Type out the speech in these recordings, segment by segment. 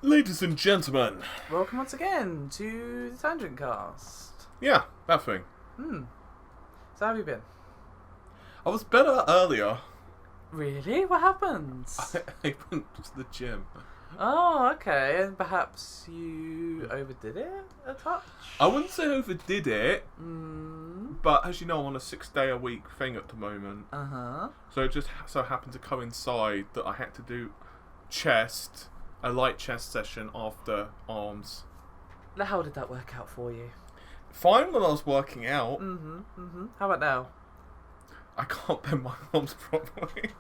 Ladies and gentlemen. Welcome once again to the TangentCast. Yeah, that thing. So how have you been? I was better earlier. Really? What happened? I went to the gym. Oh, okay. And perhaps you overdid it a touch? I wouldn't say overdid it, Mm. but as you know, I'm on a 6-day-a-week thing at the moment. Uh-huh. So it just so happened to coincide that I had to do a light chest session after arms. Now, how did that work out for you? Fine when I was working out. How about now? I can't bend my arms properly.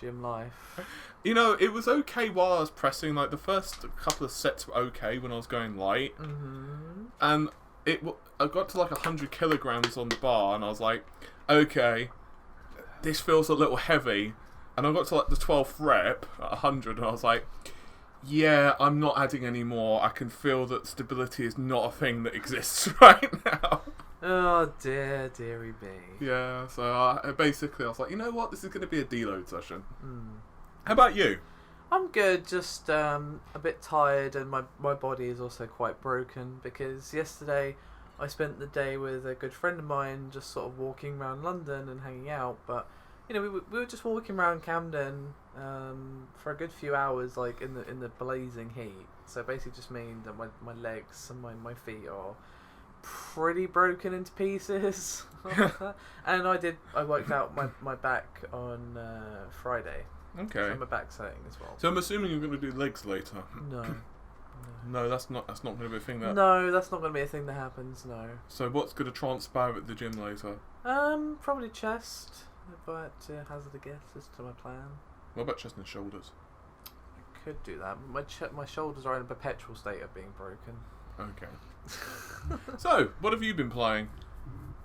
Gym life. You know, it was okay while I was pressing. Like, the first couple of sets were okay when I was going light. And I got to like 100 kilograms on the bar, and I was like, okay, this feels a little heavy. And I got to like the 12th rep at 100, and I was like, yeah, I'm not adding any more. I can feel that stability is not a thing that exists right now. Oh dear, dearie me. Yeah, so basically I was like, you know what, this is going to be a deload session. How about you? I'm good, just a bit tired, and my body is also quite broken because yesterday I spent the day with a good friend of mine, just sort of walking around London and hanging out. But you know, we were just walking around Camden for a good few hours, like in the blazing heat. So basically, just mean that my legs and my feet are pretty broken into pieces. And I worked out my back on Friday. Okay. So my back's hurting as well. So I'm assuming you're going to do legs later. No. No, that's not going to be a thing that... No, that's not going to be a thing that happens, no. So what's going to transpire at the gym later? Probably chest, if I had to hazard a guess as to my plan. What about chest and shoulders? I could do that. My shoulders are in a perpetual state of being broken. Okay. So, what have you been playing?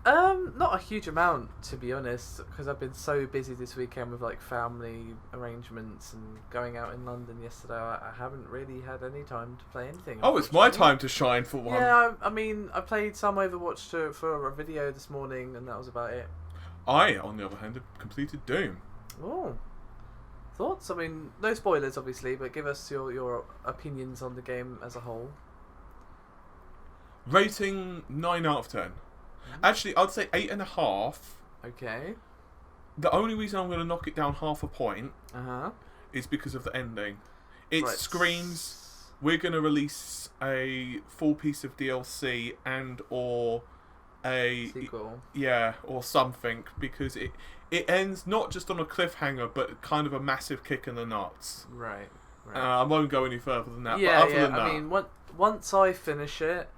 Not a huge amount, to be honest, because I've been so busy this weekend with like family arrangements and going out in London yesterday. I haven't really had any time to play anything. Oh, it's my time to shine for one. Yeah, I mean, I played some Overwatch for a video this morning, and that was about it. I, on the other hand, have completed Doom. Oh. Thoughts? I mean, no spoilers, obviously, but give us your opinions on the game as a whole. Rating 9 out of 10. Actually, I'd say 8.5. Okay. The only reason I'm going to knock it down half a point Uh-huh. is because of the ending. It Right. screams, we're going to release a full piece of DLC and or a... Sequel. Yeah, or something, because it ends not just on a cliffhanger, but kind of a massive kick in the nuts. Right. I won't go any further than that, Yeah, but other than that... I mean, once I finish it,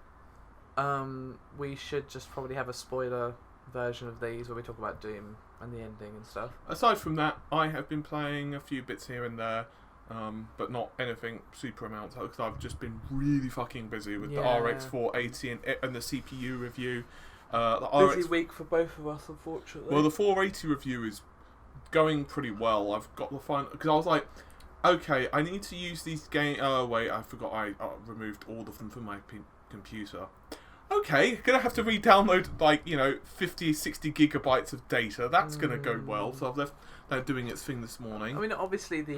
we should just probably have a spoiler version of these where we talk about Doom and the ending and stuff. Aside from that, I have been playing a few bits here and there, but not anything super amounts, because I've just been really fucking busy with the RX 480 and the CPU review. Busy week for both of us, unfortunately. Well, the 480 review is going pretty well. I've got the final... Because I was like, okay, I need to use these games... Oh, wait, I forgot I removed all of them from my computer. Okay, gonna have to re-download, like, 50, 60 gigabytes of data. That's gonna go well. So I've left that doing its thing this morning. I mean, obviously the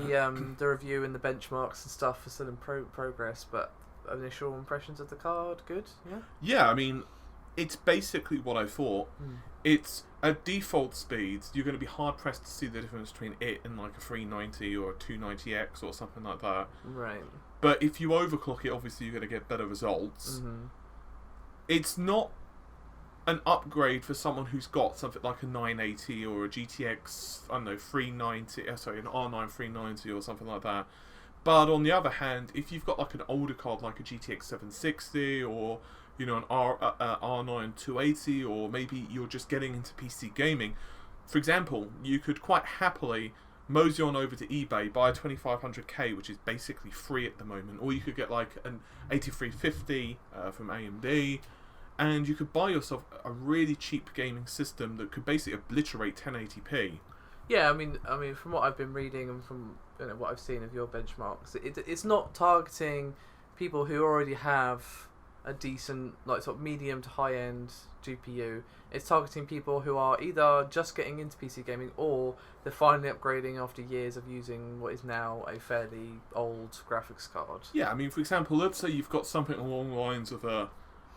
review and the benchmarks and stuff are still in progress, but initial impressions of the card, good? Yeah? Yeah, I mean, it's basically what I thought. It's at default speeds, you're going to be hard-pressed to see the difference between it and like a 390 or a 290X or something like that. Right. But if you overclock it, obviously you're going to get better results. It's not an upgrade for someone who's got something like a 980 or a GTX, I don't know, 390, an R9 390 or something like that. But on the other hand, if you've got like an older card like a GTX 760 or an R9 280, or maybe you're just getting into PC gaming, for example, you could quite happily mosey on over to eBay, buy a 2500K, which is basically free at the moment, or you could get like an 8350 from AMD, and you could buy yourself a really cheap gaming system that could basically obliterate 1080p. Yeah, I mean, from what I've been reading and from what I've seen of your benchmarks, it's not targeting people who already have a decent, like sort of medium to high end GPU. It's targeting people who are either just getting into PC gaming or they're finally upgrading after years of using what is now a fairly old graphics card. Yeah, I mean, for example, let's say you've got something along the lines of a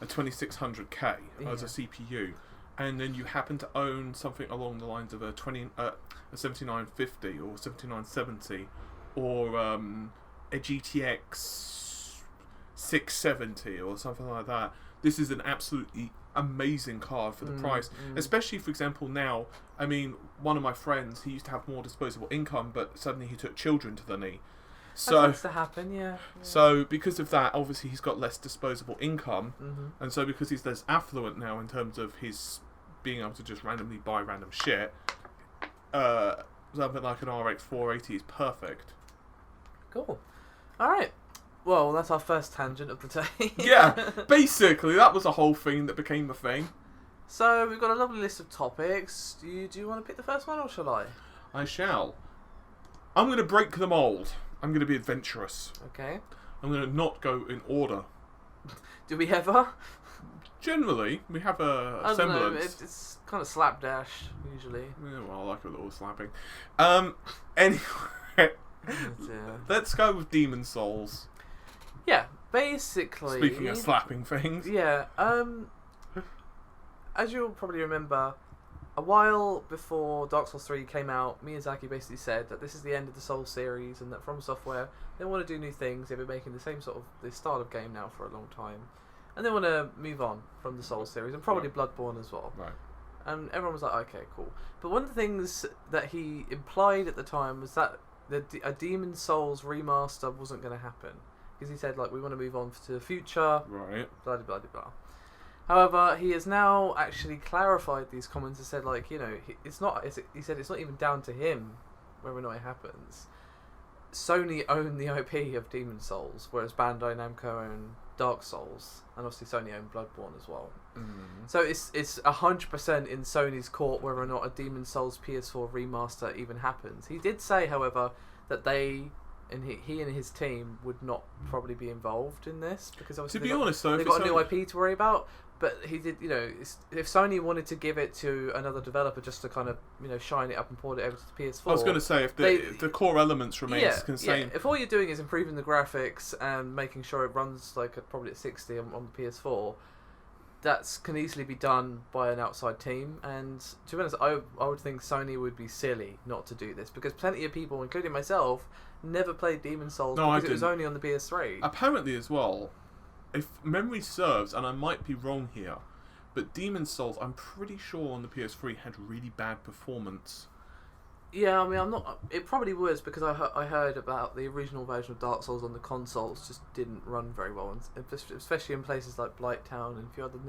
2600K as a CPU, and then you happen to own something along the lines of a 7950 or 7970 or a GTX 670 or something like that. This is an absolutely amazing card for the price, especially, for example, now. I mean, one of my friends, he used to have more disposable income, but suddenly he took children to the knee. So that tends to happen, yeah. So because of that, obviously he's got less disposable income, and so because he's less affluent now in terms of his being able to just randomly buy random shit, something like an RX 480 is perfect. Cool. All right. Well, that's our first tangent of the day. Yeah, basically that was a whole thing that became a thing. So we've got a lovely list of topics. Do you want to pick the first one, or shall I? I shall. I'm going to break the mould. I'm going to be adventurous. Okay. I'm going to not go in order. Do we ever? Generally, we have a I don't know, semblance. it's kind of slapdash, usually. Yeah, well, I like a little slapping. Anyway, let's go with Demon Souls. Yeah, basically. Speaking of slapping things. Yeah, as you'll probably remember, a while before Dark Souls 3 came out, Miyazaki basically said that this is the end of the Souls series and that From Software, they want to do new things. They've been making the same sort of this style of game now for a long time. And they want to move on from the Souls series, and probably Bloodborne as well. Right. And everyone was like, okay, cool. But one of the things that he implied at the time was that a Demon Souls remaster wasn't going to happen. Because he said, like, we want to move on to the future. Right. Blah, blah, blah, blah. However, he has now actually clarified these comments and said, like, you know, he said it's not even down to him whether or not it happens. Sony own the IP of Demon Souls, whereas Bandai Namco own Dark Souls, and obviously Sony own Bloodborne as well. So it's 100% in Sony's court whether or not a Demon Souls PS4 remaster even happens. He did say, however, that he and his team would not probably be involved in this because obviously to be honest, though, they've got a new IP to worry about. But he did, you know, if Sony wanted to give it to another developer just to kind of, you know, shine it up and port it over to the PS4. I was going to say, if the core elements remain the same. Yeah, if all you're doing is improving the graphics and making sure it runs like probably at 60 on the PS4, that can easily be done by an outside team. And to be honest, I would think Sony would be silly not to do this because plenty of people, including myself, never played Demon Souls because it was only on the PS3. Apparently as well, if memory serves, and I might be wrong here, but Demon Souls, I'm pretty sure on the PS3 had really bad performance. Yeah, I mean, I'm not. It probably was because I heard about the original version of Dark Souls on the consoles just didn't run very well, especially in places like Blighttown and a few other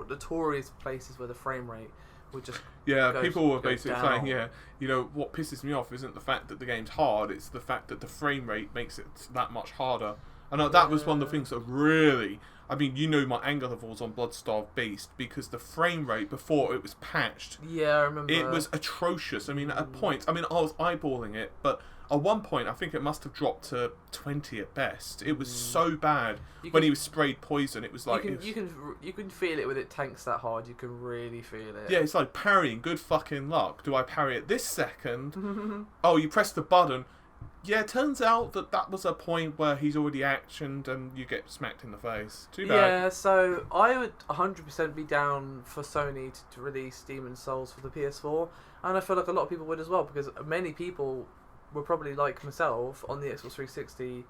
notorious places where the frame rate would just people were basically down. saying, you know, what pisses me off isn't the fact that the game's hard, it's the fact that the frame rate makes it that much harder. And that was one of the things that really... I mean, you know my anger levels on Bloodstarved Beast because the frame rate before it was patched... Yeah, I remember. It was atrocious. I mean, at a point... I mean, I was eyeballing it, but at one point I think it must have dropped to 20 at best. It was so bad when he was sprayed poison. It was like... You can feel it when it tanks that hard. You can really feel it. Yeah, it's like parrying. Good fucking luck. Do I parry it this second? Oh, you press the button... Yeah, it turns out that was a point where he's already actioned and you get smacked in the face. Too bad. Yeah, so I would 100% be down for Sony to release Demon Souls for the PS4, and I feel like a lot of people would as well, because many people were probably like myself on the Xbox 360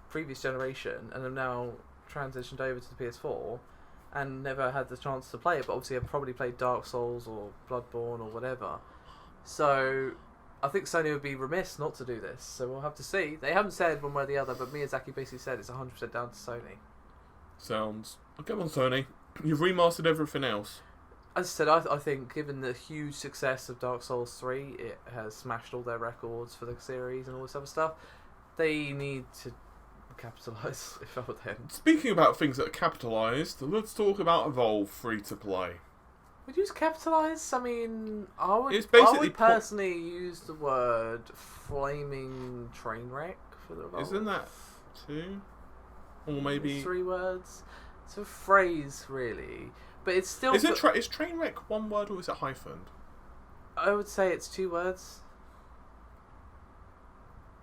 previous generation and have now transitioned over to the PS4 and never had the chance to play it, but obviously have probably played Dark Souls or Bloodborne or whatever. So... I think Sony would be remiss not to do this, so we'll have to see. They haven't said one way or the other, but Miyazaki basically said it's 100% down to Sony. Sounds... Come on, Sony. You've remastered everything else. As I said, I think given the huge success of Dark Souls 3, it has smashed all their records for the series and all this other stuff. They need to capitalise, if I were them. Speaking about things that are capitalised, let's talk about Evolve free-to-play. Would you use capitalise? I mean, I would personally use the word flaming train wreck for the Evolve. Isn't that 2? Or maybe... 3 words. It's a phrase, really, but it's still. Is train wreck one word or is it hyphened? I would say it's 2 words.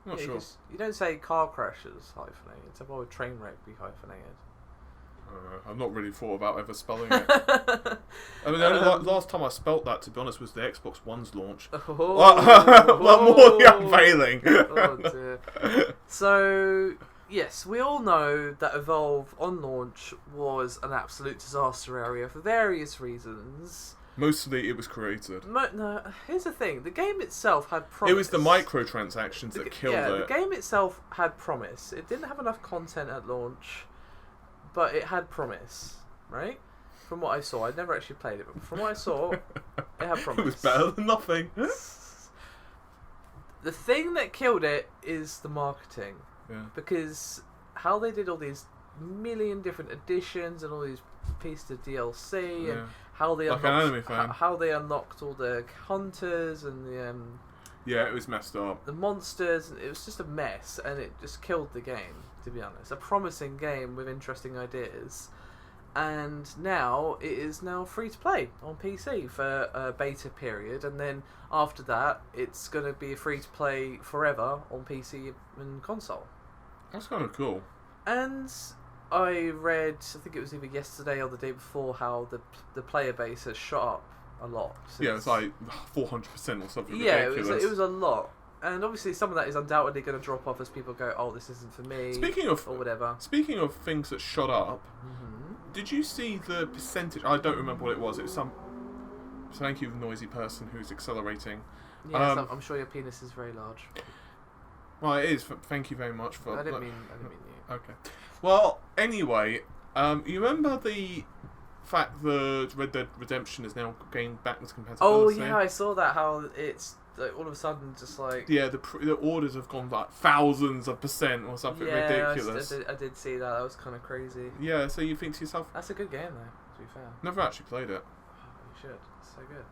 Not sure. You don't say car crashes hyphenated. So why would train wreck be hyphenated? I don't know. I've not really thought about ever spelling it. I mean, the only last time I spelt that, to be honest, was the Xbox One's launch. Well, more the unveiling. Oh dear. So, yes, we all know that Evolve on launch was an absolute disaster area for various reasons. Mostly it was created. No, here's the thing. The game itself had promise. It was the microtransactions that killed it. Yeah, the game itself had promise. It didn't have enough content at launch, but it had promise, right? From what I saw. I'd never actually played it, but from what I saw, it had promise. It was better than nothing. The thing that killed it is the marketing. Yeah. Because how they did all these million different editions and all these pieces of DLC and how they unlocked all the hunters and the it was messed up. The monsters. It was just a mess, and it just killed the game. To be honest, a promising game with interesting ideas, and now it is free to play on PC for a beta period, and then after that, it's going to be free to play forever on PC and console. That's kind of cool. And I read, I think it was either yesterday or the day before, how the player base has shot up a lot. Yeah, it's like 400% or something ridiculous. Yeah, it was a lot. And obviously some of that is undoubtedly going to drop off as people go, oh, this isn't for me, or whatever. Speaking of things that shot up, did you see the percentage? I don't remember what it was. It was some... Thank you, noisy person who's accelerating. Yes, I'm sure your penis is very large. Well, it is. Thank you very much for... I didn't mean you. Okay. Well, anyway, you remember the fact that Red Dead Redemption is now gained backwards compatibility? Oh yeah, I saw that. How it's all of a sudden just like... Yeah, the orders have gone like thousands of % or something ridiculous. I did see that. That was kind of crazy. Yeah, so you think to yourself... That's a good game though, to be fair. Never actually played it. Oh, you should. It's so good.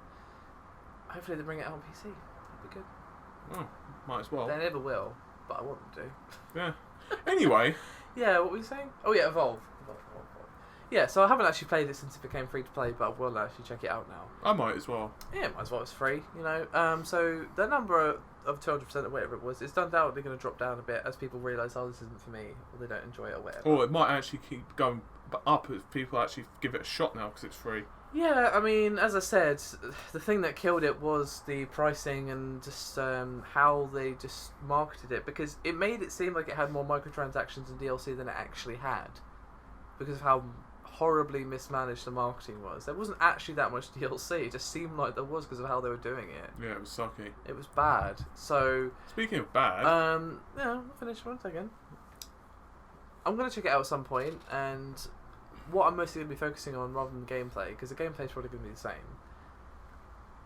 Hopefully they bring it out on PC. That'd be good. Oh, might as well. They never will, but I want them to. Yeah. Anyway... Yeah, what were you saying? Oh yeah, Evolve. Yeah, so I haven't actually played it since it became free to play, but I will actually check it out now. I might as well. Yeah, might as well. It's free, you know. So the number of 200% or whatever it was, it's undoubtedly going to drop down a bit as people realise, oh, this isn't for me, or they don't enjoy it or whatever. Or it might actually keep going up if people actually give it a shot now because it's free. Yeah, I mean, as I said, the thing that killed it was the pricing and just how they just marketed it, because it made it seem like it had more microtransactions and DLC than it actually had, because of how horribly mismanaged the marketing was. There wasn't actually that much DLC. It just seemed like there was because of how they were doing it. Yeah, it was sucky. It was bad. So speaking of bad, yeah, I'll finish one second. I'm gonna check it out at some point, and what I'm mostly going to be focusing on rather than gameplay, because the gameplay is probably going to be the same,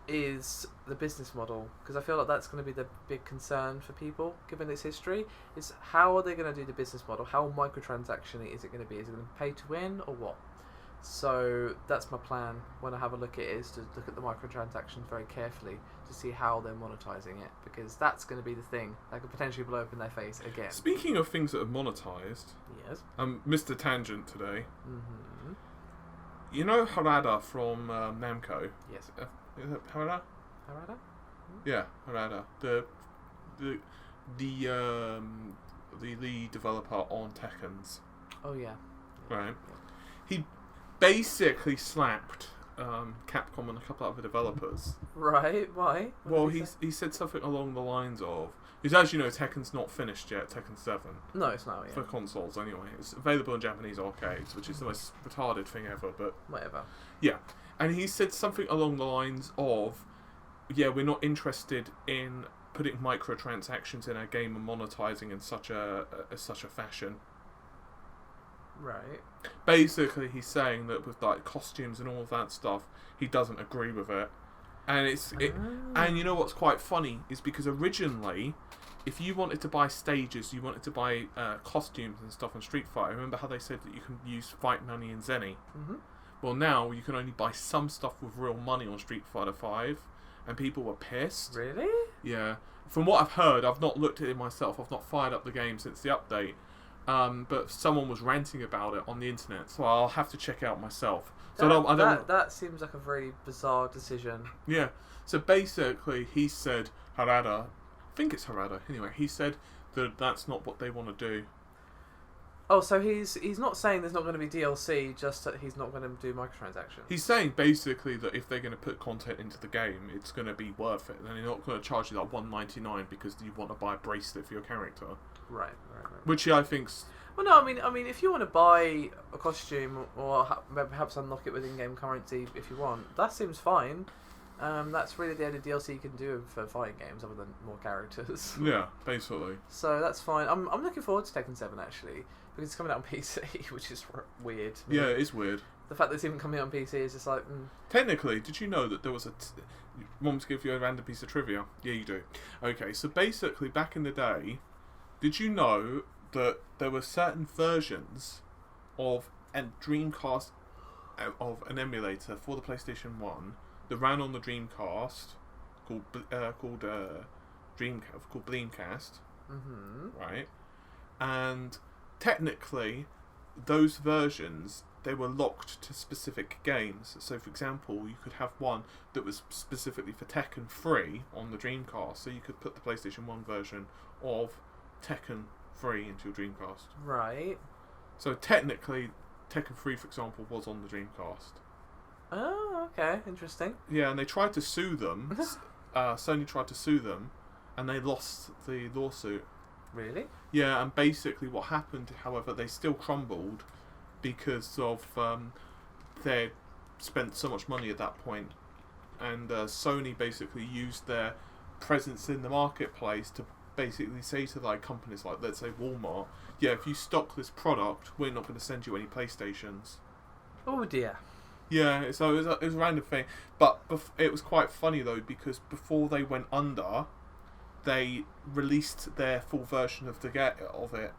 is the business model, because I feel like that's going to be the big concern for people, given its history, is how are they going to do the business model? How microtransaction is it going to be? Is it going to pay to win, or what? So that's my plan when I have a look at it, is to look at the microtransactions very carefully to see how they're monetizing it, because that's going to be the thing that could potentially blow up in their face again. Speaking of things that are monetized, yes, Mr. Tangent today. Mm-hmm. You know Harada from Namco? Yes. Is it Harada? Harada? Yeah, Harada. The lead developer on Tekken's. Oh yeah. Right. He basically slapped Capcom and a couple of other developers. Right, why? Well, he said something along the lines of... Because as you know, Tekken's not finished yet, Tekken 7. No, it's not, yeah. For consoles, anyway. It's available in Japanese arcades, which is the most retarded thing ever, but... Whatever. Yeah. And he said something along the lines of, yeah, we're not interested in putting microtransactions in our game and monetizing in such a fashion. Right. Basically, he's saying that with like costumes and all of that stuff, he doesn't agree with it. And and you know what's quite funny is because originally, if you wanted to buy stages, you wanted to buy costumes and stuff on Street Fighter. Remember how they said that you can use fight money in Zenny? Mm-hmm. Well, now you can only buy some stuff with real money on Street Fighter 5, and people were pissed. Really? Yeah. From what I've heard, I've not looked at it myself. I've not fired up the game since the update. but someone was ranting about it on the internet, so I'll have to check it out myself. So that seems like a very bizarre decision. Yeah. So basically, he said Harada. I think it's Harada. Anyway, he said that that's not what they want to do. Oh, so he's not saying there's not going to be DLC, just that he's not going to do microtransactions. He's saying basically that if they're going to put content into the game, it's going to be worth it. And they're not going to charge you like $1.99 because you want to buy a bracelet for your character. Right. Which I think's... Well, no, I mean, if you want to buy a costume or perhaps unlock it with in-game currency if you want, that seems fine. That's really the only DLC you can do for fighting games, other than more characters. Yeah, basically. So that's fine. I'm looking forward to Tekken 7 actually, because it's coming out on PC, which is weird. Yeah, it is weird. The fact that it's even coming out on PC is just like... Technically, did you know that there was a... You want me to give you a random piece of trivia? Yeah, you do. Okay, so basically, back in the day, did you know that there were certain versions of a Dreamcast, of an emulator for the PlayStation 1 that ran on the Dreamcast called Dreamcast, right? And technically, those versions, they were locked to specific games. So, for example, you could have one that was specifically for Tekken 3 on the Dreamcast, so you could put the PlayStation 1 version of Tekken 3 into your Dreamcast. Right. So technically, Tekken 3, for example, was on the Dreamcast. Oh, okay, interesting. Yeah, and they tried to sue them. Sony tried to sue them, and they lost the lawsuit. Really? Yeah, and basically what happened, however, they still crumbled because of they spent so much money at that point, and Sony basically used their presence in the marketplace to basically say to like companies like, let's say Walmart, yeah, if you stock this product, we're not going to send you any PlayStations. Oh dear. Yeah, so it was a random thing, but it was quite funny though, because before they went under, they released their full version of it,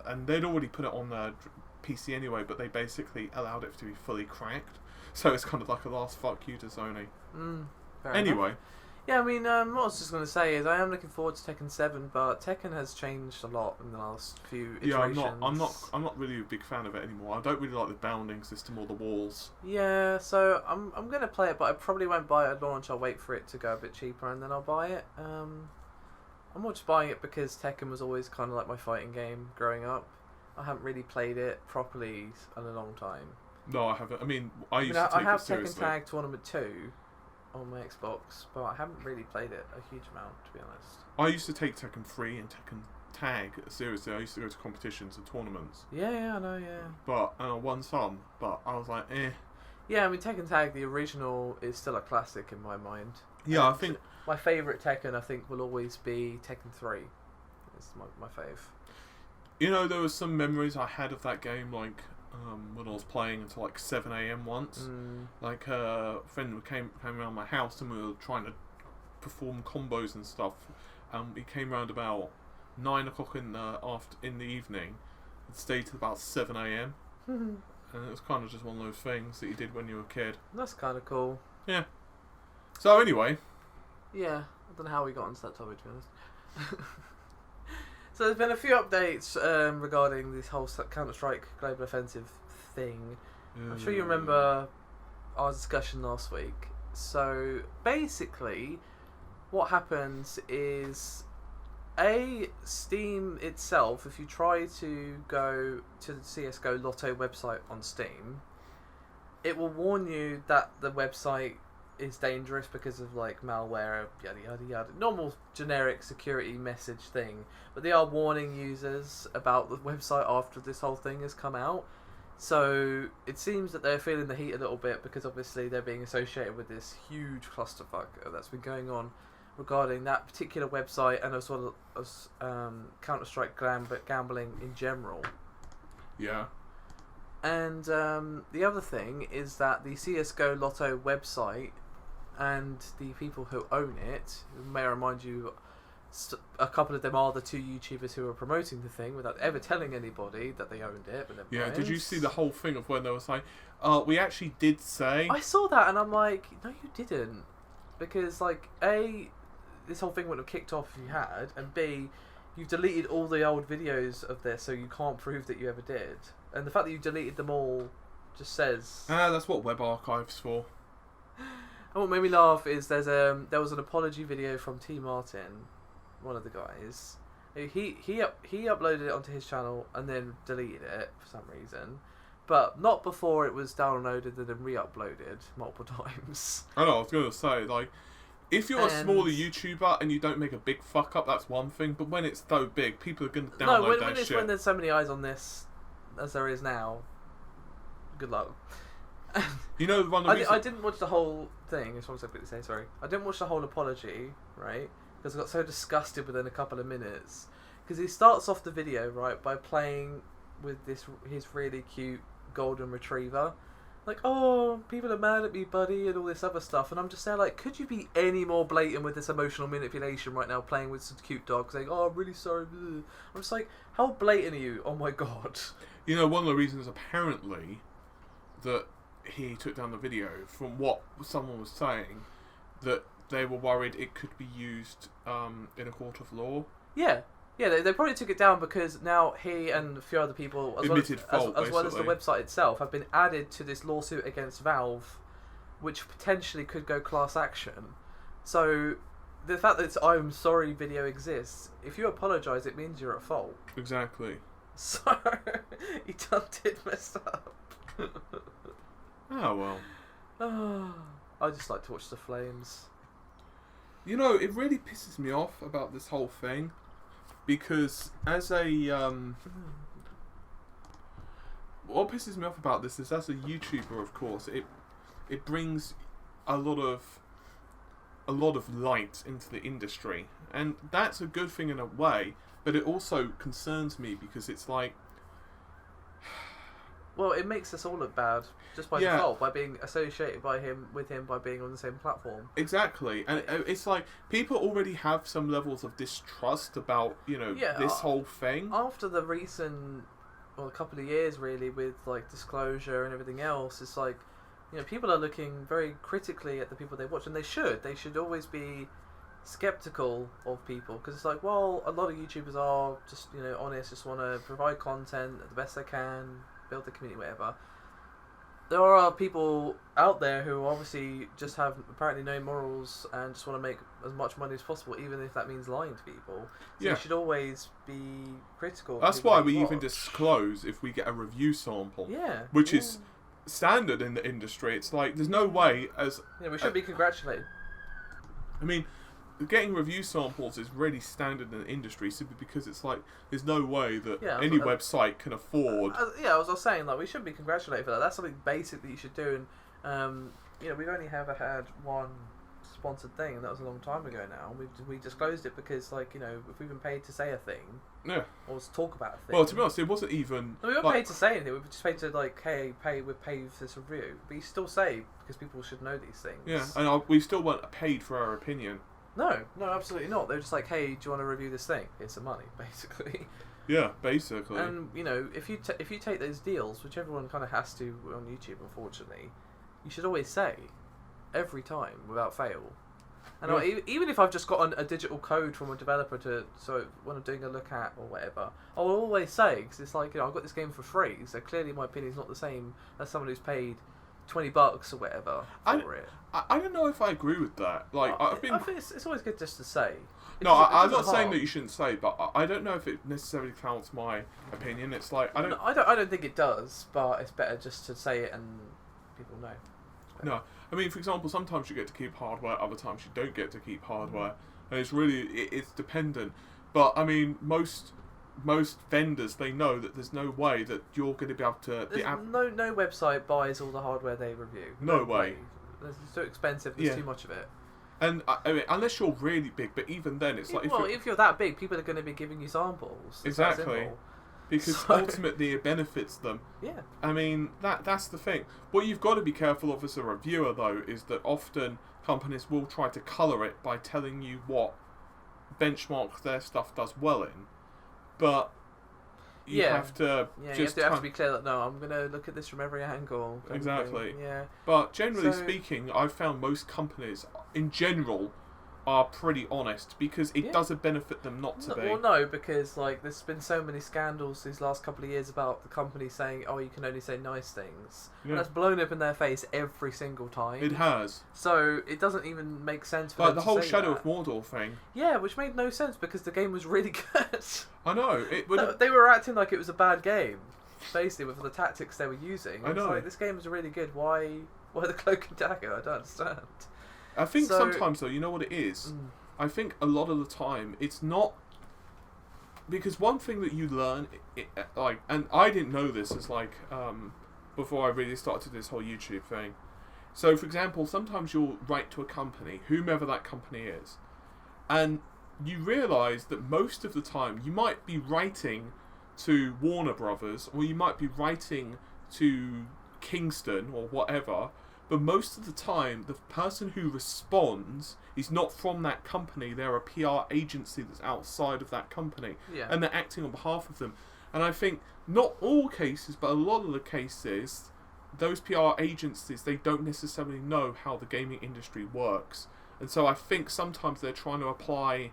and they'd already put it on the PC anyway, but they basically allowed it to be fully cracked. So it's kind of like a last fuck you to Sony. Anyway. Enough. Yeah, I mean, what I was just going to say is I am looking forward to Tekken 7, but Tekken has changed a lot in the last few iterations. Yeah, I'm not really a big fan of it anymore. I don't really like the bounding system or the walls. Yeah, so I'm going to play it, but I probably won't buy it at launch. I'll wait for it to go a bit cheaper and then I'll buy it. I'm not just buying it because Tekken was always kind of like my fighting game growing up. I haven't really played it properly in a long time. No, I haven't. I mean, I used to take I have it seriously. Tekken Tag Tournament 2 on my Xbox, but I haven't really played it a huge amount, to be honest. I used to take Tekken 3 and Tekken Tag seriously. I used to go to competitions and tournaments. Yeah, I know, yeah. But, and I won some, but I was like, eh. Yeah, I mean, Tekken Tag, the original, is still a classic in my mind. Yeah, I think... My favourite Tekken, I think, will always be Tekken 3. It's my fave. You know, there were some memories I had of that game, like... when I was playing until like 7 AM once. Like a friend came around my house and we were trying to perform combos and stuff, and he came around about 9 o'clock in the evening and stayed till about 7 AM. And it was kind of just one of those things that you did when you were a kid. That's kind of cool. Yeah. So anyway. Yeah, I don't know how we got onto that topic, to be honest. So there's been a few updates regarding this whole Counter-Strike Global Offensive thing. I'm sure you remember our discussion last week. So basically, what happens is Steam itself, if you try to go to the CSGO Lotto website on Steam, it will warn you that the website is dangerous because of like malware, yada yada yada, normal generic security message thing, but they are warning users about the website after this whole thing has come out. So it seems that they're feeling the heat a little bit, because obviously they're being associated with this huge clusterfuck that's been going on regarding that particular website, and as well as Counter-Strike gambling in general. Yeah. And the other thing is that the CSGO Lotto website and the people who own it, may I remind you, a couple of them are the two YouTubers who are promoting the thing without ever telling anybody that they owned it. But yeah, did you see the whole thing of when they were saying, we actually did say... I saw that and I'm like, no you didn't. Because like, A, this whole thing wouldn't have kicked off if you had, and B, you've deleted all the old videos of this, so you can't prove that you ever did. And the fact that you deleted them all just says... That's what web archive's for. And what made me laugh is there was an apology video from T. Martin, one of the guys. He uploaded it onto his channel and then deleted it for some reason, but not before it was downloaded and then re-uploaded multiple times. I know, I was going to say, like, if you're a smaller YouTuber and you don't make a big fuck up, that's one thing, but when it's so big, people are going to download that shit. When there's so many eyes on this, as there is now, good luck. You know, one of the reasons... I didn't watch the whole thing, that's what I was quickly say, sorry. I didn't watch the whole apology, right? Because I got so disgusted within a couple of minutes. Because he starts off the video, right, by playing with his really cute golden retriever. Like, oh, people are mad at me, buddy, and all this other stuff. And I'm just there like, could you be any more blatant with this emotional manipulation right now, playing with some cute dog, saying, oh, I'm really sorry. I'm just like, how blatant are you? Oh my god. You know, one of the reasons, apparently, that he took down the video, from what someone was saying, that they were worried it could be used in a court of law. Yeah, they probably took it down because now he and a few other people, as well as the website itself, have been added to this lawsuit against Valve, which potentially could go class action. So the fact that I'm sorry video exists, if you apologise, it means you're at fault. Exactly. So he done did mess up. Oh well. I just like to watch the flames. You know, it really pisses me off about this whole thing, because as a what pisses me off about this is, as a YouTuber, of course, it brings a lot of light into the industry, and that's a good thing in a way, but it also concerns me because it's like, well, it makes us all look bad just by default, by being associated with him by being on the same platform. Exactly, and it's like people already have some levels of distrust about, you know, this whole thing. After the recent, well, a couple of years really, with like disclosure and everything else, it's like, you know, people are looking very critically at the people they watch, and they should always be skeptical of people, because it's like, well, a lot of YouTubers are just, you know, honest, just want to provide content the best they can, build the community, whatever. There are people out there who obviously just have apparently no morals and just want to make as much money as possible, even if that means lying to people. So you should always be critical. That's why we even disclose if we get a review sample. Which is standard in the industry. It's like, there's no way as... Yeah, we should be congratulated. I mean, getting review samples is really standard in the industry, simply because it's like, there's no way that any website can afford... I was saying, like, we should be congratulated for that. That's something basic that you should do. And you know, we've only ever had one sponsored thing, and that was a long time ago now. We disclosed it because, like, you know, if we've been paid to say a thing, or to talk about a thing. Well, to be honest, it wasn't even... No, we weren't paid to say anything. We were just paid to, like, hey, we're paid for this review. But you still say, because people should know these things. Yeah, and we still weren't paid for our opinion. No, absolutely not. They're just like, hey, do you want to review this thing? Here's some money, basically. Yeah, basically. And, you know, if you take those deals, which everyone kind of has to on YouTube, unfortunately, you should always say, every time, without fail. And even if I've just got a digital code from a developer so when I'm doing a look at or whatever, I will always say, because it's like, you know, I've got this game for free, so clearly my opinion's not the same as someone who's paid $20 or whatever for it. I don't know if I agree with that. Like, I think it's always good just to say. I'm not saying that you shouldn't say, but I don't know if it necessarily counts my opinion. It's like, I don't think it does, but it's better just to say it and people know. No, I mean, for example, sometimes you get to keep hardware, other times you don't get to keep hardware, and it's really it's dependent. But I mean, most vendors, they know that there's no way that you're going to be able to... No website buys all the hardware they review. No way. It's too expensive, there's too much of it. And I mean, unless you're really big, but even then it's like... if you're that big, people are going to be giving you samples. Exactly. Because ultimately it benefits them. Yeah. I mean, that's the thing. What you've got to be careful of as a reviewer, though, is that often companies will try to colour it by telling you what benchmarks their stuff does well in. But you have to you have to be clear that, no, I'm going to look at this from every angle. Exactly. Yeah. But generally speaking, I've found most companies, in general, are pretty honest, because it doesn't benefit them not to be. Well, no, because like there's been so many scandals these last couple of years about the company saying, "Oh, you can only say nice things," and that's blown up in their face every single time. It has. So it doesn't even make sense for like them the to whole say Shadow that. of Mordor thing. Yeah, which made no sense because the game was really good. I know it would. They were acting like it was a bad game, basically with the tactics they were using. I know. Like, this game is really good. Why the cloak and dagger? I don't understand. I think sometimes though, you know what it is. I think a lot of the time it's not, because one thing that you learn, like, and I didn't know this as like before I really started this whole YouTube thing. So, for example, sometimes you'll write to a company, whomever that company is, and you realise that most of the time you might be writing to Warner Brothers, or you might be writing to Kingston or whatever, but most of the time the person who responds is not from that company. They're a PR agency that's outside of that company, and they're acting on behalf of them. And I think not all cases, but a lot of the cases, those PR agencies, they don't necessarily know how the gaming industry works, and so I think sometimes they're trying to apply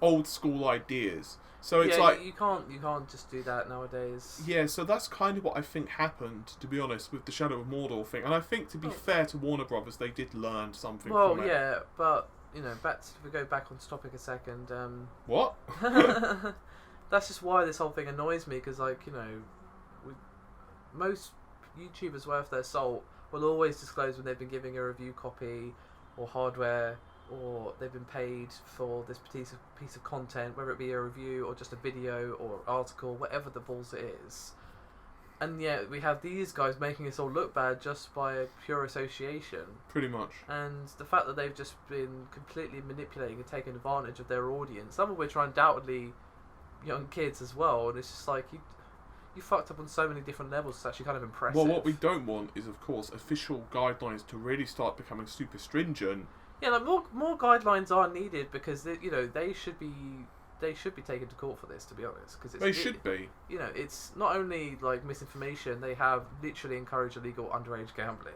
old school ideas. So it's like you can't just do that nowadays. Yeah, so that's kind of what I think happened, to be honest, with the Shadow of Mordor thing. And I think, to be fair to Warner Brothers, they did learn something from it. Well, yeah, but if we go back onto topic a second. What? That's just why this whole thing annoys me, because most YouTubers worth their salt will always disclose when they've been giving a review copy or hardware, or they've been paid for this piece of content, whether it be a review or just a video or article, whatever the balls it is. And yet we have these guys making us all look bad just by pure association. Pretty much. And the fact that they've just been completely manipulating and taking advantage of their audience, some of which are undoubtedly young kids as well, and it's just like you fucked up on so many different levels. It's actually kind of impressive. Well, what we don't want is, of course, official guidelines to really start becoming super stringent. Yeah, like more guidelines are needed, because they should be taken to court for this, to be honest. Because they should be. It's not only like misinformation; they have literally encouraged illegal underage gambling.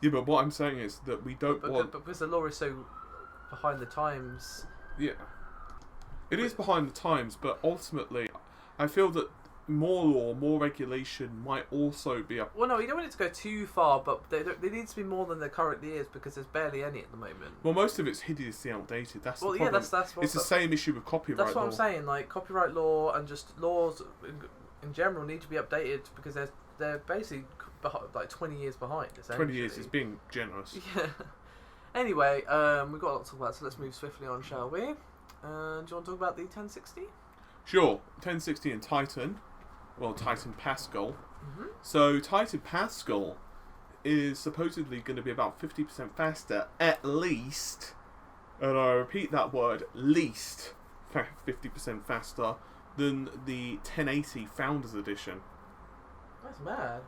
Yeah, but what I'm saying is that we don't want. But because the law is so behind the times. Yeah, it is behind the times, but ultimately, I feel that more law, more regulation might also be a... Well, no, you don't want it to go too far, but there needs to be more than there currently is, because there's barely any at the moment. Well, most of it's hideously outdated. That's the problem. Yeah, that's what... It's the same issue with copyright law. That's what I'm saying. Like, copyright law and just laws in general need to be updated, because they're basically like 20 years behind. 20 years is being generous. Yeah. Anyway, we've got a lot to talk about, so let's move swiftly on, shall we? Do you want to talk about the 1060? Sure. 1060 and Titan. Well, Titan Pascal. Mm-hmm. So Titan Pascal is supposedly going to be about 50% faster, at least, and I repeat that word, least 50% faster than the 1080 Founders Edition. That's mad.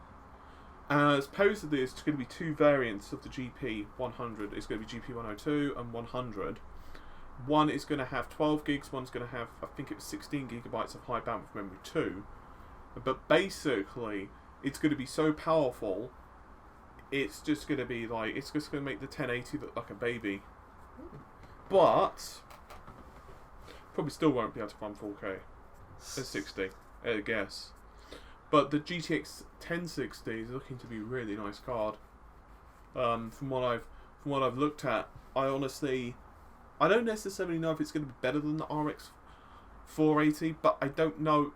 Supposedly it's going to be two variants of the GP100. It's going to be GP102 and 100. One is going to have 12 gigs, one's going to have, I think it was 16 gigabytes of high bandwidth memory too. But basically, it's going to be so powerful, it's just going to be like, it's just going to make the 1080 look like a baby. But, probably still won't be able to run 4K at 60, I guess. But the GTX 1060 is looking to be a really nice card. From what I've looked at, I don't necessarily know if it's going to be better than the RX 480, but I don't know.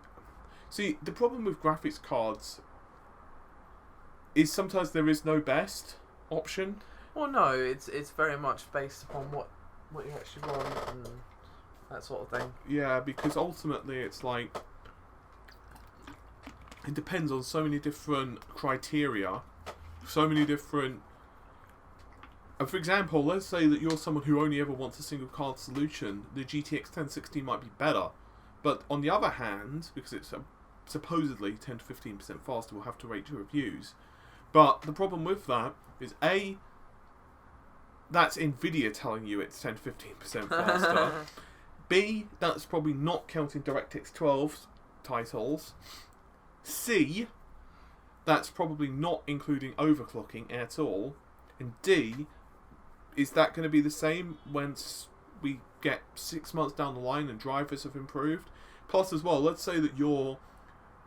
See, the problem with graphics cards is sometimes there is no best option. Well, no, it's very much based upon what you actually want and that sort of thing. Yeah, because ultimately it's like, it depends on so many different criteria, so many different... for example, let's say that you're someone who only ever wants a single card solution, the GTX 1060 might be better. But on the other hand, because it's supposedly 10 to 15% faster, we'll have to rate your reviews. But the problem with that is A, that's Nvidia telling you it's 10 to 15% faster. B, that's probably not counting DirectX 12 titles. C, that's probably not including overclocking at all. And D, is that going to be the same once we get 6 months down the line and drivers have improved? Plus, as well, let's say that you're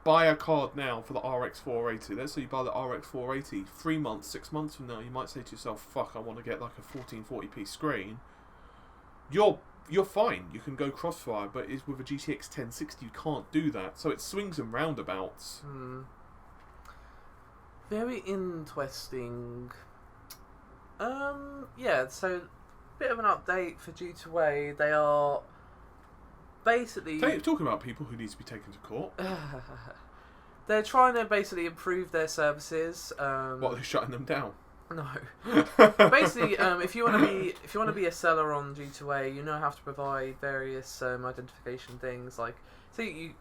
buy a card now for the RX 480. Let's say you buy the RX 480. 3 months, 6 months from now, you might say to yourself, "Fuck, I want to get like a 1440p screen." You're fine. You can go crossfire, but it's with a GTX 1060 you can't do that. So it swings and roundabouts. Very interesting. Yeah, so bit of an update for G2A. They are basically talking about people who need to be taken to court. They're trying to basically improve their services. What, they're shutting them down? No. Basically, if you want to be a seller on G2A, you now have to provide various identification things like say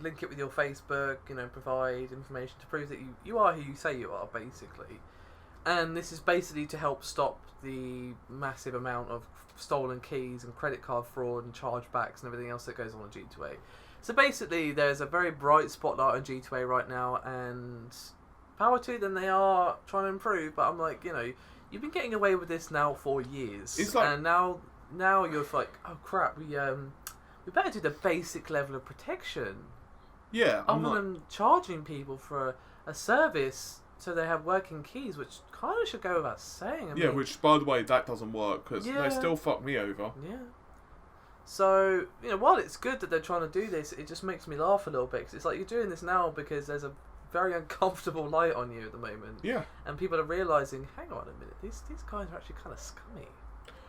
link it with your Facebook. Provide information to prove that you are who you say you are, basically. And this is basically to help stop the massive amount of stolen keys and credit card fraud and chargebacks and everything else that goes on G2A. So basically, there's a very bright spotlight on G2A right now, and power to them, they are trying to improve. But I'm like, you've been getting away with this now for years, and now you're like, oh crap, we better do the basic level of protection. Yeah. Other than charging people for a service. So they have working keys, which kind of should go without saying. I mean, which, by the way, that doesn't work, because they still fuck me over. Yeah. So, while it's good that they're trying to do this, it just makes me laugh a little bit, because it's like you're doing this now because there's a very uncomfortable light on you at the moment. Yeah. And people are realising, hang on a minute, these guys are actually kind of scummy.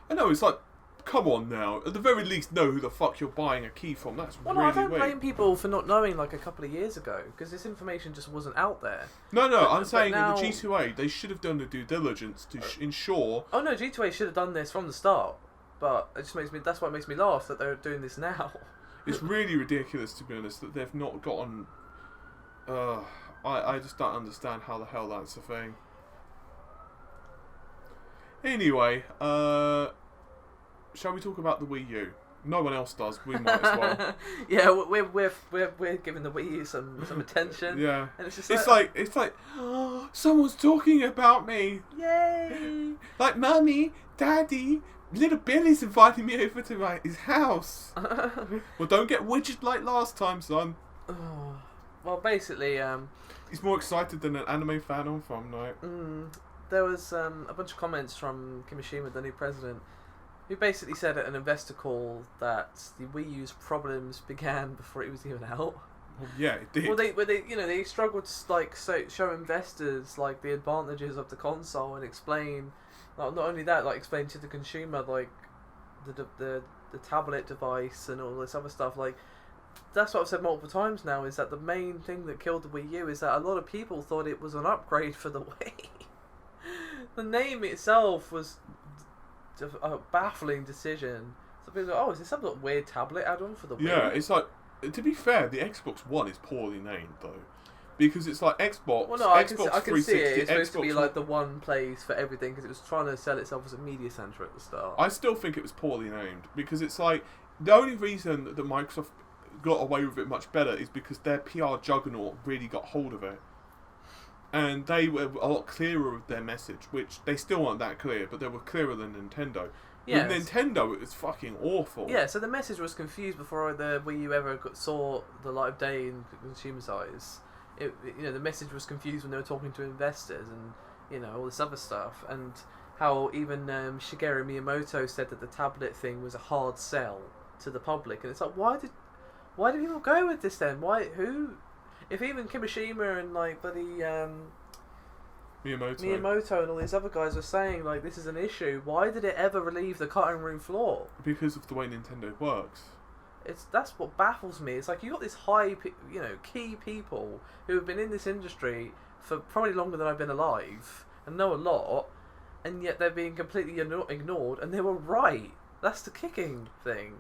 I know, it's like, come on now. At the very least, know who the fuck you're buying a key from. That's really weird. I don't blame people for not knowing like a couple of years ago, because this information just wasn't out there. No, I'm saying now, in the G2A, they should have done the due diligence to ensure... Oh no, G2A should have done this from the start, but it just that's what makes me laugh, that they're doing this now. It's really ridiculous, to be honest, that they've not gotten... I just don't understand how the hell that's a thing. Anyway, shall we talk about the Wii U? No one else does. We might as well. Yeah, we're giving the Wii U some attention. Yeah, and it's just it's like oh, someone's talking about me. Yay! Like, Mummy, Daddy, little Billy's inviting me over to his house. Well, don't get widgeted like last time, son. Well, basically, he's more excited than an anime fan on Fun Night. There was a bunch of comments from Kimishima, the new president, who basically said at an investor call that the Wii U's problems began before it was even out. Well, yeah, it did. Well, they struggled to show investors like the advantages of the console and explain, not only that, like explain to the consumer like the tablet device and all this other stuff. Like, that's what I've said multiple times now, is that the main thing that killed the Wii U is that a lot of people thought it was an upgrade for the Wii. The name itself was a baffling decision. So people go, is this some sort of weird tablet add-on for the Wii? Yeah, it's like, to be fair, the Xbox One is poorly named, though. Because it's like Xbox, well, no, Xbox I can see it. It's supposed to be Xbox like the one place for everything, because it was trying to sell itself as a media centre at the start. I still think it was poorly named, because it's like, the only reason that Microsoft got away with it much better is because their PR juggernaut really got hold of it. And they were a lot clearer with their message, which they still aren't that clear, but they were clearer than Nintendo. Yes. With Nintendo, it was fucking awful. Yeah, so the message was confused before the Wii U ever saw the light of day in consumers' eyes. The message was confused when they were talking to investors and all this other stuff, and how even Shigeru Miyamoto said that the tablet thing was a hard sell to the public, and it's like, why did people go with this then? If even Kimishima and like bloody Miyamoto and all these other guys were saying like this is an issue, why did it ever relieve the cutting room floor? Because of the way Nintendo works. That's what baffles me. It's like you got this key people who have been in this industry for probably longer than I've been alive and know a lot, and yet they're being completely ignored, and they were right. That's the kicking thing.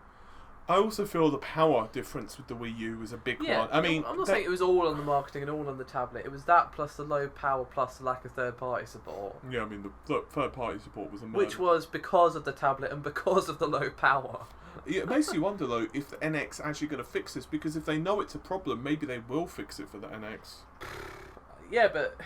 I also feel the power difference with the Wii U was a big one. I mean, I'm not saying it was all on the marketing and all on the tablet. It was that plus the low power plus the lack of third-party support. Yeah, I mean, the third-party support was a murder. Which was because of the tablet and because of the low power. Yeah, it makes you wonder, though, if the NX actually going to fix this, because if they know it's a problem, maybe they will fix it for the NX. Yeah, but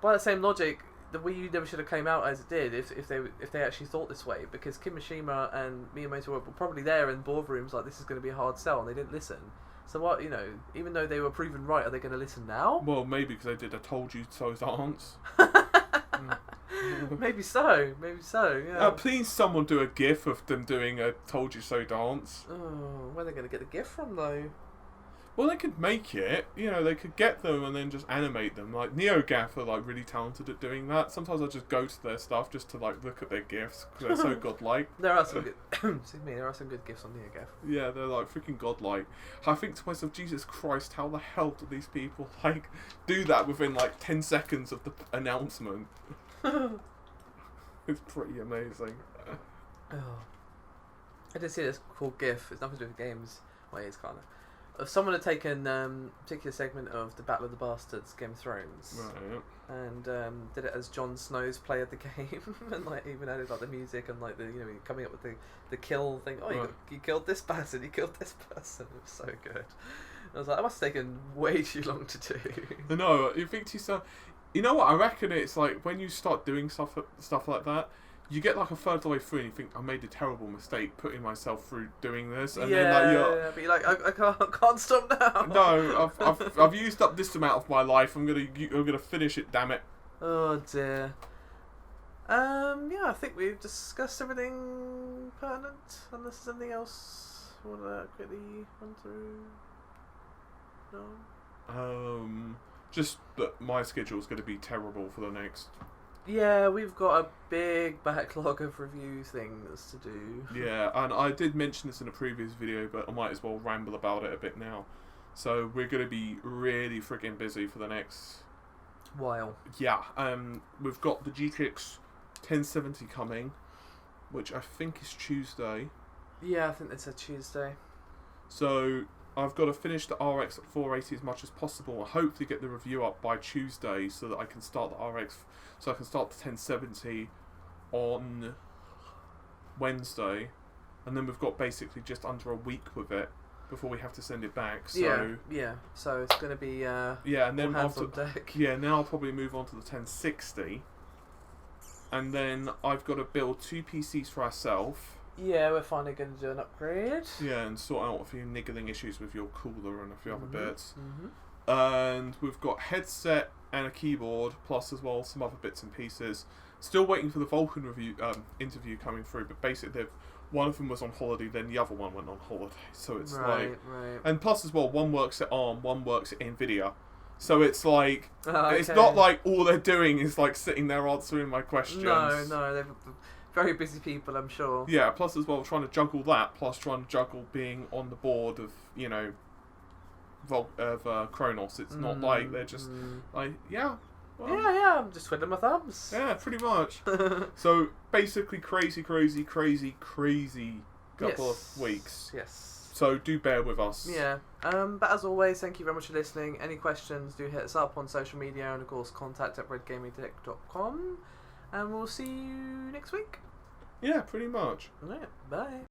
by the same logic, the Wii U never should have came out as it did if they actually thought this way, because Kimishima and Miyamoto were probably there in boardrooms like, this is going to be a hard sell, and they didn't listen. So what, even though they were proven right, are they going to listen now? Well, maybe because they did a told you so dance. Maybe so, yeah. Please someone do a gif of them doing a told you so dance. Oh, where are they going to get the gif from though? Well, they could make it. They could get them and then just animate them. Like NeoGaf are like really talented at doing that. Sometimes I just go to their stuff just to like look at their gifs because they're so godlike. There are some good. Excuse me. There are some good gifs on NeoGaf. Yeah, they're like freaking godlike. I think to myself, Jesus Christ, how the hell do these people like do that within like 10 seconds of the announcement? It's pretty amazing. Oh, I did see this cool gif. It's nothing to do with games. Well, it is kind of. Someone had taken a particular segment of the Battle of the Bastards, Game of Thrones, Right. and did it as Jon Snow's play of the game, and like even added like the music and like the coming up with the kill thing. Oh, Right. you killed this person, you killed this person. It was so good. I was like, that must have taken way too long to do. No, you think to yourself, you know what? I reckon it's like when you start doing stuff like that. You get like a third of the way through and you think, I made a terrible mistake putting myself through doing this, and then like but you're like, I can't stop now. No, I've used up this amount of my life. I'm gonna finish it. Damn it. Oh dear. Yeah, I think we've discussed everything pertinent. Unless there's anything else you want to quickly run through. No. Just that my schedule's going to be terrible for the next. Yeah, we've got a big backlog of review things to do. Yeah, and I did mention this in a previous video, but I might as well ramble about it a bit now. So we're going to be really freaking busy for the next while. Yeah, we've got the GTX 1070 coming, which I think is Tuesday. Yeah, I think it's a Tuesday. So I've got to finish the RX at 480 as much as possible and hopefully get the review up by Tuesday so that I can start the RX, so I can start the 1070 on Wednesday, and then we've got basically just under a week with it before we have to send it back. So yeah. So it's going to be and then after deck. Yeah, now I'll probably move on to the 1060, and then I've got to build 2 PCs for ourselves. Yeah, we're finally going to do an upgrade. Yeah, and sort out a few niggling issues with your cooler and a few other bits. Mm-hmm. And we've got headset and a keyboard, plus as well some other bits and pieces. Still waiting for the Vulcan review interview coming through, but basically one of them was on holiday, then the other one went on holiday. So it's right. And plus as well, one works at ARM, one works at NVIDIA. So it's like, okay. It's not like all they're doing is like sitting there answering my questions. No, they're very busy people, I'm sure. Yeah, plus as well trying to juggle that, plus trying to juggle being on the board of, Kronos. It's not like they're just like, yeah. Well, yeah, I'm just twiddling my thumbs. Yeah, pretty much. So basically crazy couple of weeks. Yes. So do bear with us. Yeah. But as always, thank you very much for listening. Any questions, do hit us up on social media, and of course contact@redgamingtech.com. And we'll see you next week. Yeah, pretty much. Alright, bye.